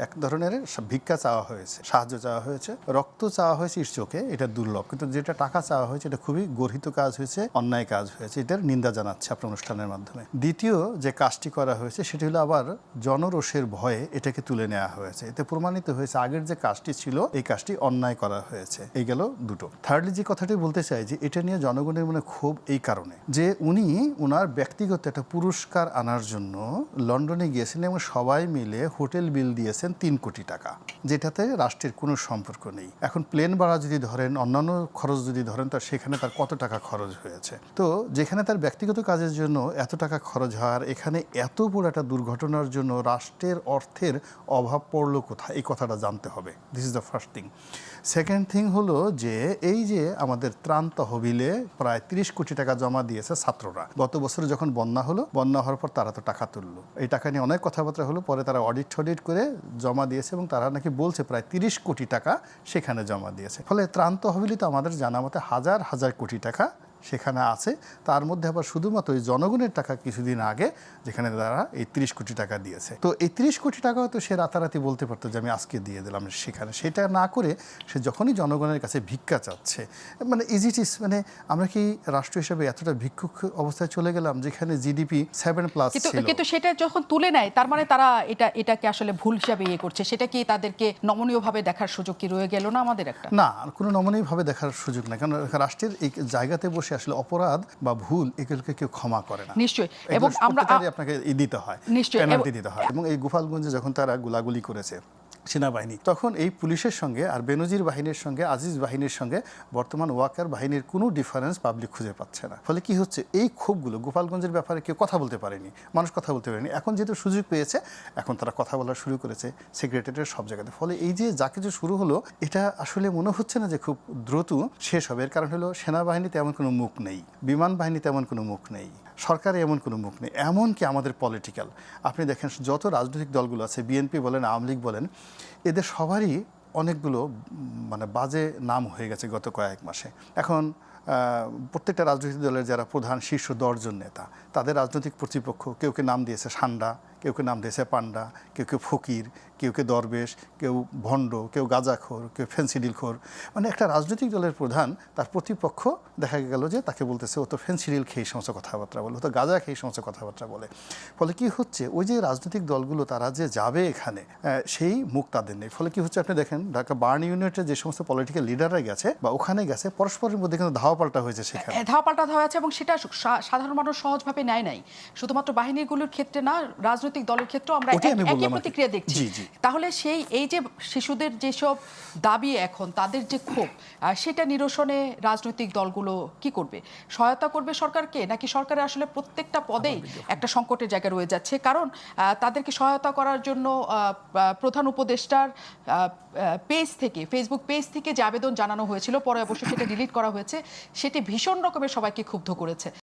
এক ধরনের ভিক্ষা চাওয়া হয়েছে, সাহায্য চাওয়া হয়েছে, রক্ত চাওয়া হয়েছে চোখে, এটা দুর্লভ। কিন্তু যেটা টাকা চাওয়া হয়েছে এটা খুবই গর্হিত কাজ হয়েছে, অন্যায় কাজ হয়েছে, এটার নিন্দা জানাচ্ছে আপনার অনুষ্ঠানের মাধ্যমে। দ্বিতীয় যে কাজটি করা হয়েছে সেটি হলো আবার জনরোষের ভয়ে এটাকে তুলে নেওয়া হয়েছে। এতে প্রমাণিত হয়েছে আগের যে কাজটি ছিল এই কাজটি অন্যায় করা হয়েছে। এই গেল দুটো। থার্ডলি যে কথাটি বলতে চাই যে এটা নিয়ে জনগণের মনে ক্ষোভ এই কারণে যে উনি ওনার ব্যক্তিগত একটা পুরস্কার আনার জন্য লন্ডনে গিয়েছেন এবং সবাই মিলে হোটেল বিল দিয়েছেন 3 কোটি টাকা, যেটাতে রাষ্ট্রের কোনো সম্পর্ক নেই। এখন প্লেন ভাড়া যদি ধরেন, অন্যান্য খরচ যদি ধরেন, তার সেখানে তার কত টাকা খরচ হয়েছে। তো যেখানে তার ব্যক্তিগত কাজের জন্য এত টাকা খরচ হওয়ার, এখানে এত বড় একটা দুর্ঘটনার জন্য রাষ্ট্রের অর্থের অভাব পড়লো কোথায়, এই কথাটা জানতে হবে। This is the first thing. Second thing হলো যে এই যে আমাদের ত্রাণ তহবিলে প্রায় 30 কোটি টাকা জমা দিয়েছে ছাত্ররা। গত বছর যখন বন্যা হলো, বন্যা হওয়ার পর তারা তো টাকা তুললো, এই টাকা নিয়ে অনেক কথাবার্তা হলো, পরে তারা অডিট করে জমা দিয়েছে এবং তারা নাকি বলছে প্রায় 30 কোটি টাকা সেখানে জমা দিয়েছে। ফলে ত্রাণ তহবিলে তো আমাদের জানা মতে হাজার হাজার কোটি টাকা সেখানে আছে। তার মধ্যে আবার শুধুমাত্র ওই জনগণের টাকা কিছুদিন আগে যেখানে তারা এই 30 কোটি টাকা দিয়েছে। তো এই 30 কোটি টাকা হয়তো সে রাতারাতি বলতে পারতো যে আমি আজকে দিয়ে দিলাম সেখানে, সেটা না করে সে যখনই জনগণের কাছে ভিক্ষা চাচ্ছে, মানে ইজিটিস, মানে আমরা কি রাষ্ট্র হিসেবে এতটা ভিক্ষুক অবস্থায় চলে গেলাম যেখানে জিডিপি 7+ ছিল। কিন্তু সেটা যখন তুলে নেয় তার মানে তারা এটাকে আসলে ভুল হিসাবে ইয়ে করছে। সেটা কি তাদেরকে নমনীয়ভাবে দেখার সুযোগ কি রয়ে গেল না আমাদের? একটা না, কোনো নমনীয়ভাবে দেখার সুযোগ নাই, কারণ রাষ্ট্রের এই জায়গাতে বসে আসলে অপরাধ বা ভুল এগুলোকে কেউ ক্ষমা করে না। নিশ্চয়ই। এবং আমরা আপনাকে দিতে হয়, নিশ্চয়ই পেনাল্টি দিতে হয়। এবং এই গোপালগঞ্জে যখন তারা গোলাগুলি করেছে সেনাবাহিনী, তখন এই পুলিশের সঙ্গে আর বেনজির বাহিনীর সঙ্গে, আজিজ বাহিনীর সঙ্গে বর্তমান ওয়াকার বাহিনীর কোনো ডিফারেন্স পাবলিক খুঁজে পাচ্ছে না। ফলে কি হচ্ছে, এই ক্ষোভগুলো গোপালগঞ্জের ব্যাপারে কেউ কথা বলতে পারেনি, মানুষ কথা বলতে পারেনি। এখন যেহেতু সুযোগ পেয়েছে, এখন তারা কথা বলা শুরু করেছে সেক্রেটারিয়েটের সব জায়গাতে। ফলে এই যে যা কিছু শুরু হলো, এটা আসলে মনে হচ্ছে না যে খুব দ্রুত শেষ হবে। এর কারণ হলো সেনাবাহিনীতে এমন কোনো মুখ নেই, বিমান বাহিনীতে এমন কোনো মুখ নেই, সরকারে এমন কোনো মুখ নেই, এমনকি আমাদের পলিটিক্যাল, আপনি দেখেন যত রাজনৈতিক দলগুলো আছে, বিএনপি বলেন, আওয়ামী লীগ বলেন, এদের সবারই অনেকগুলো মানে বাজে নাম হয়ে গেছে গত কয়েক মাসে। এখন প্রত্যেকটা রাজনৈতিক দলের যারা প্রধান শীর্ষ 10 জন নেতা, তাদের রাজনৈতিক কর্তৃপক্ষ কেউ নাম দিয়েছে সান্ডা, কেউ নাম দিয়েছে পান্ডা, কেউ ফকির, কেউ দরবেশ, কেউ ভণ্ড, কেউ গাঁজাখোর, কেউ ফেন্সিডিলখোর। মানে একটা রাজনৈতিক দলের প্রধান, তার প্রতিপক্ষ দেখা গেল যে তাকে বলতেছে ও তো ফেন্সিডিল খেয়ে সমস্ত কথাবার্তা বলে, ও তো গাঁজা খেয়ে সমস্ত কথাবার্তা বলে। ফলে কি হচ্ছে, ওই যে রাজনৈতিক দলগুলো তারা যে যাবে এখানে, সেই মুখ তাদের নেই। ফলে কি হচ্ছে, আপনি দেখেন ঢাকা বার্ন ইউনিটের যে সমস্ত পলিটিক্যাল লিডাররা গেছে বা ওখানে গেছে, পরস্পরের মধ্যে কিন্তু ধাওয়া পাল্টা হয়েছে সেখানে, ধাওয়া পাল্টা হয়েছে। এবং সেটা সাধারণ মানুষ সহজভাবে নেয় নাই, শুধুমাত্র বাহিনীগুলোর ক্ষেত্রে না, রাজনৈতিক দলের ক্ষেত্রেও আমরা একই প্রতিক্রিয়া দেখছি। তাহলে এই যে শিশুদের যেসব দাবি, এখন তাদের যে ক্ষোভ, সেটা নিরসনে রাজনৈতিক দলগুলো কি করবে? সহায়তা করবে সরকারকে, নাকি সরকারের আসলে প্রত্যেকটা পদেই একটা সংকটের জায়গা রয়ে যাচ্ছে? কারণ তাদেরকে সহায়তা করার জন্য প্রধান উপদেষ্টার পেজ থেকে, ফেসবুক পেজ থেকে যে আবেদন জানানো হয়েছিল, পরে অবশ্য সেটা ডিলিট করা হয়েছে, সেটি ভীষণ রকমের সবাইকে ক্ষুব্ধ করেছে।